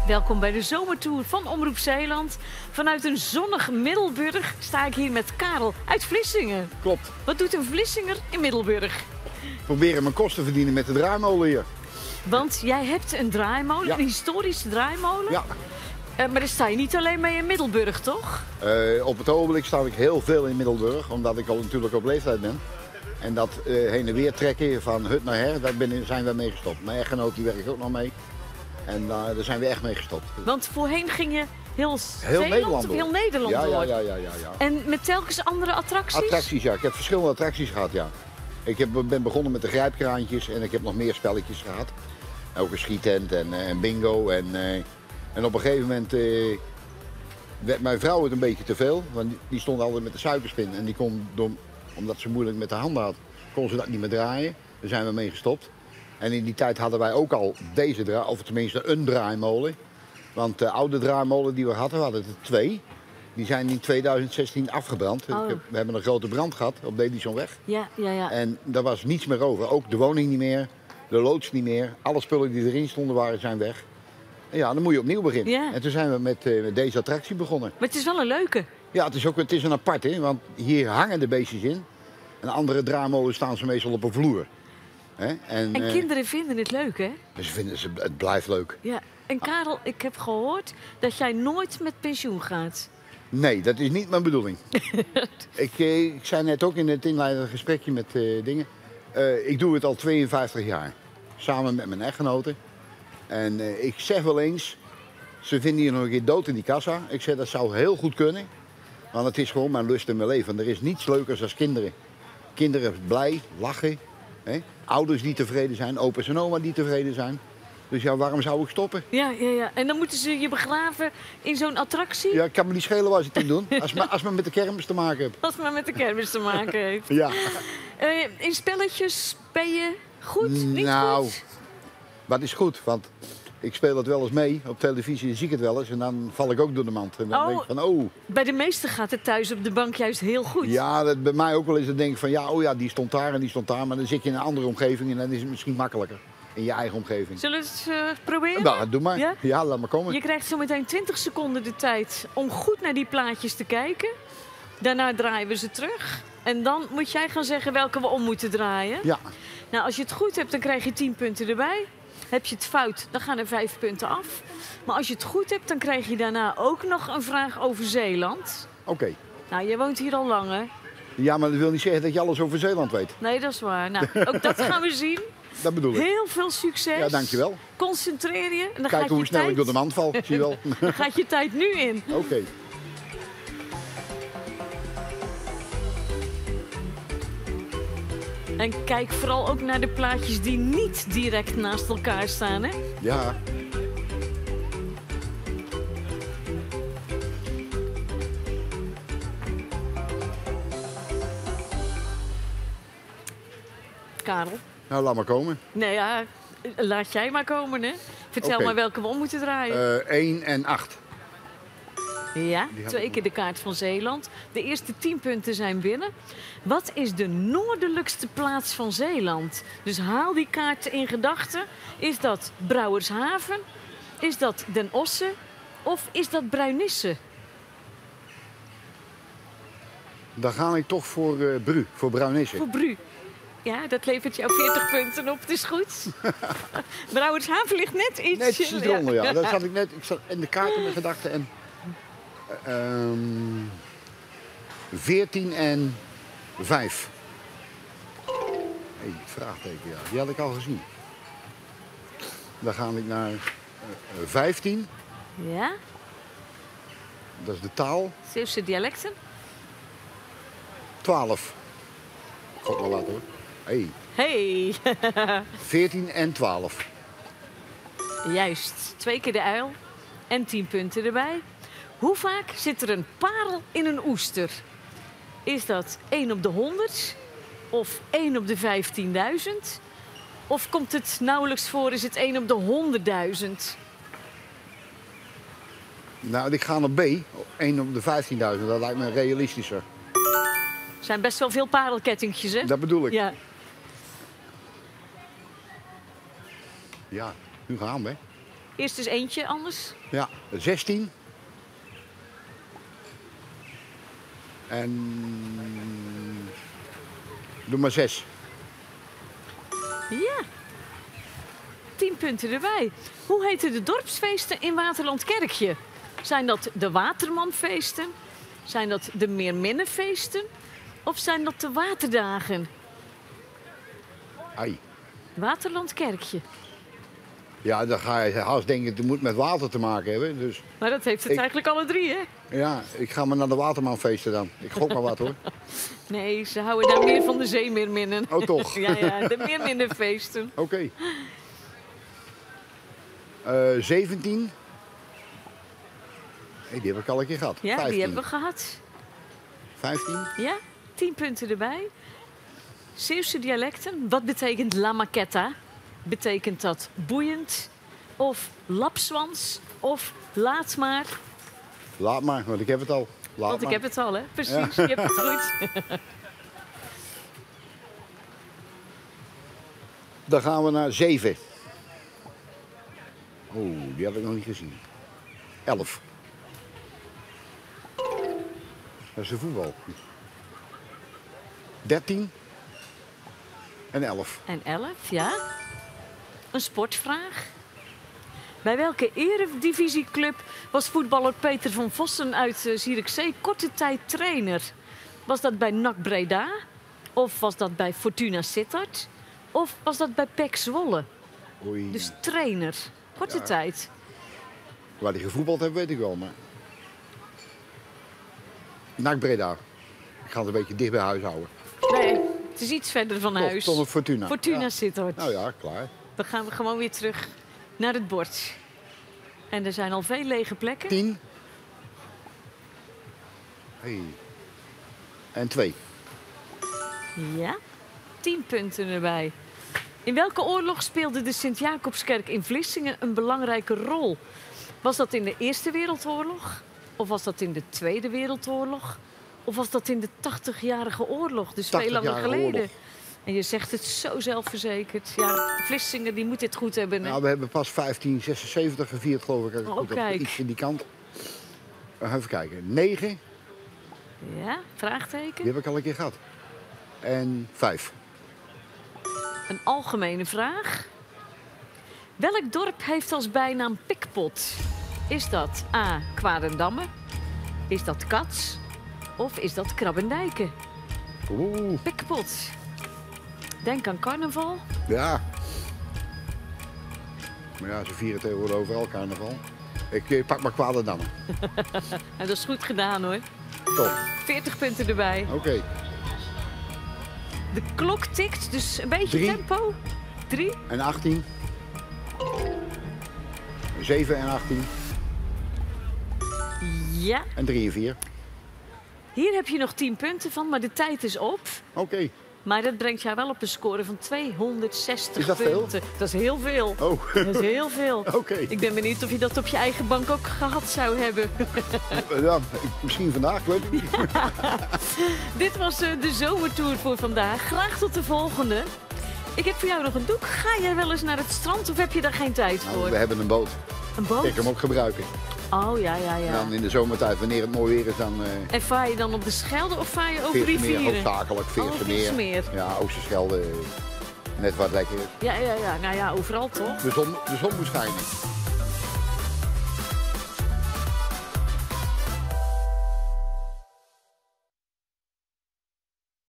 Welkom bij de zomertour van Omroep Zeeland. Vanuit een zonnig Middelburg sta ik hier met Karel uit Vlissingen. Klopt. Wat doet een Vlissinger in Middelburg? Proberen mijn kosten te verdienen met de draaimolen hier. Want jij hebt een draaimolen, Ja. een historische draaimolen. Ja. Maar daar sta je niet alleen mee in Middelburg, toch? Op het ogenblik sta ik heel veel in Middelburg, omdat ik al natuurlijk op leeftijd ben. En dat heen en weer trekken van hut naar her, daar zijn we mee gestopt. Mijn echtgenoot die werkt ook nog mee. En daar zijn we echt mee gestopt. Want voorheen ging je heel Zeeland Nederland of door. heel Nederland door. Ja. En met telkens andere attracties? Attracties, ja. Ik heb verschillende attracties gehad, ja. Ik ben begonnen met de grijpkraantjes en ik heb nog meer spelletjes gehad. Ook een schietent en bingo. En op een gegeven moment werd mijn vrouw het een beetje te veel. Want die stond altijd met de suikerspin. En die kon, omdat ze moeilijk met de handen had, kon ze dat niet meer draaien. Daar zijn we mee gestopt. En in die tijd hadden wij ook al of tenminste een draaimolen. Want de oude draaimolen die we hadden er 2. Die zijn in 2016 afgebrand. Oh. We hebben een grote brand gehad op de Edisonweg. Ja. En daar was niets meer over. Ook de woning niet meer, de loods niet meer. Alle spullen die erin stonden zijn weg. En ja, dan moet je opnieuw beginnen. Ja. En toen zijn we met deze attractie begonnen. Maar het is wel een leuke. Ja, het is een aparte, want hier hangen de beestjes in. En andere draaimolens staan ze meestal op een vloer. En kinderen vinden het leuk, hè? ze vinden het blijft leuk. Ja. En Karel, ik heb gehoord dat jij nooit met pensioen gaat. Nee, dat is niet mijn bedoeling. Ik zei net ook in het inleidende gesprekje met dingen. Ik doe het al 52 jaar. Samen met mijn echtgenote. En ik zeg wel eens, ze vinden hier nog een keer dood in die kassa. Ik zeg, dat zou heel goed kunnen. Want het is gewoon mijn lust in mijn leven. Er is niets leukers als kinderen. Kinderen blij, lachen. Hè? Ouders die tevreden zijn, opa's en oma die tevreden zijn. Dus ja, waarom zou ik stoppen? Ja. En dan moeten ze je begraven in zo'n attractie? Ja, ik kan me niet schelen waar ze het in doen. Als men met de kermis te maken heeft. Als het maar met de kermis te maken heeft. Ja. In spelletjes ben je goed? Niet Nou, goed? wat is goed, want ik speel het wel eens mee. Op televisie zie ik het wel eens en dan val ik ook door de mand. En dan denk ik van, Bij de meesten gaat het thuis op de bank juist heel goed. Ja, dat bij mij ook wel eens. Dan denk ik van, ja, die stond daar en die stond daar. Maar dan zit je in een andere omgeving en dan is het misschien makkelijker. In je eigen omgeving. Zullen we het proberen? Nou, doe maar. Ja? Ja, laat maar komen. Je krijgt zo meteen 20 seconden de tijd om goed naar die plaatjes te kijken. Daarna draaien we ze terug. En dan moet jij gaan zeggen welke we om moeten draaien. Ja. Nou, als je het goed hebt, dan krijg je 10 punten erbij. Heb je het fout, dan gaan er 5 punten af. Maar als je het goed hebt, dan krijg je daarna ook nog een vraag over Zeeland. Oké. Nou, jij woont hier al lang, hè? Ja, maar dat wil niet zeggen dat je alles over Zeeland weet. Nee, dat is waar. Nou, ook dat gaan we zien. Dat bedoel ik. Heel veel succes. Ja, dankjewel. Concentreer je. En dan Kijk gaat hoe je snel tijd... ik door de mand val. Zie je wel. Dan gaat je tijd nu in. Oké. En kijk vooral ook naar de plaatjes die niet direct naast elkaar staan, hè? Ja. Karel? Nou, laat maar komen. Nee, ja, laat jij maar komen, hè? Vertel Oké. maar welke we om moeten draaien. 1 en 8. Ja, die 2 keer de kaart van Zeeland. De eerste 10 punten zijn binnen. Wat is de noordelijkste plaats van Zeeland? Dus haal die kaart in gedachten. Is dat Brouwershaven? Is dat Den Osse? Of is dat Bruinisse? Dan ga ik toch voor voor Bruinisse. Voor Bru. Ja, dat levert jou 40 punten op. Het is goed. Brouwershaven ligt net iets... Netjes eronder, ja. Daar zat ik net. Ik zat in de kaart in mijn gedachten en... 14 en 5. Hey, vraagteken, ja. Die had ik al gezien. Dan ga ik naar 15. Ja, Dat is de taal. Zeeuwse dialecten. 12. God wel laten hoor. Hey. Hey, 14 en 12. juist. 2 keer de uil en 10 punten erbij. Hoe vaak zit er een parel in een oester? Is dat 1 op de 100 of 1 op de 15.000? Of komt het nauwelijks voor, is het 1 op de 100.000? Nou, ik ga naar B. 1 op de 15.000. Dat lijkt me realistischer. Er zijn best wel veel parelkettingjes, hè? Dat bedoel ik. Ja. Ja, nu gaan we. Eerst eens eentje anders. Ja, 16. En doe maar 6. Ja. 10 punten erbij. Hoe heten de dorpsfeesten in Waterland-Kerkje? Zijn dat de Watermanfeesten? Zijn dat de Meerminnenfeesten? Of zijn dat de Waterdagen? Ai. Waterland-Kerkje. Ja, dan ga je haast denken, het moet met water te maken hebben. Dus Maar dat heeft het eigenlijk alle drie, hè? ja, ik ga maar naar de Watermanfeesten dan. Ik gok maar wat hoor. Nee, ze houden daar meer van de zeemeerminnen. Oh, toch? Ja, de Meerminnenfeesten. Oké. 17. Hey, die heb ik al een keer gehad. Ja, 15. die hebben we gehad. 15. Ja, 10 punten erbij. Zeeuwse dialecten. Wat betekent la maqueta? Betekent dat boeiend? Of lapswans? Of laat maar? Laat maar, want ik heb het al. Laat Want ik maar. heb het al, hè? Precies, je hebt het goed. Dan gaan we naar 7. Oeh, die heb ik nog niet gezien. 11. Dat is de voetbal. 13. En 11. En 11, ja. Een sportvraag. Bij welke eredivisieclub was voetballer Peter van Vossen uit Zierikzee korte tijd trainer? Was dat bij NAC Breda? Of was dat bij Fortuna Sittard? Of was dat bij PEC Zwolle? Oei. Dus trainer, korte tijd. Waar hij gevoetbald heeft, weet ik wel, maar... NAC Breda. Ik ga het een beetje dicht bij huis houden. Nee, het is iets verder van huis. Tot een Fortuna. Fortuna Ja. Sittard. Nou ja, klaar. Dan gaan we gewoon weer terug naar het bord. En er zijn al veel lege plekken. 10. Hey. En 2. Ja, 10 punten erbij. In welke oorlog speelde de Sint-Jacobskerk in Vlissingen een belangrijke rol? Was dat in de Eerste Wereldoorlog? Of was dat in de Tweede Wereldoorlog? Of was dat in de 80-jarige oorlog? Dus veel langer 80-jarige geleden. oorlog. En je zegt het zo zelfverzekerd. Ja, Vlissingen die moet dit goed hebben. Hè? Nou, we hebben pas 1576 gevierd, geloof ik. Als ik Oh, goed heb. kijk. Iets in die kant. Even kijken. 9, Ja, vraagteken. die heb ik al een keer gehad. En 5. Een algemene vraag. Welk dorp heeft als bijnaam Pikpot? Is dat A. Kwadendamme? Is dat Cats? Of is dat Krabbendijken? Oeh, Pikpot. Denk aan carnaval. ja. Maar ja, ze vieren tegenwoordig overal carnaval. Ik pak maar Kwadendamme. En dat is goed gedaan hoor. Top. 40 punten erbij. Oké. De klok tikt, dus een beetje 3. tempo. 3. En 18. 7 en 18. Ja. En 3 en 4. Hier heb je nog 10 punten van, maar de tijd is op. Oké. Maar dat brengt jou wel op een score van 260 Is dat veel? punten. Dat is heel veel. Oh. Dat is heel veel. Oké. Ik ben benieuwd of je dat op je eigen bank ook gehad zou hebben. Ja, misschien vandaag, weet ik niet. Dit was de zomertour voor vandaag. Graag tot de volgende. Ik heb voor jou nog een doek. Ga jij wel eens naar het strand of heb je daar geen tijd Nou, voor? we hebben een boot. Een boot? Ik kan hem ook gebruiken. Oh, ja. En dan in de zomertijd, wanneer het mooi weer is, dan En vaar je dan op de Schelde of vaar je over Veerse Meer, rivieren? hoofdzakelijk Veerse Veerse Meer. Ja, Oosterschelde, net wat lekker. Ja. Nou ja, overal toch? De zon moet schijnen.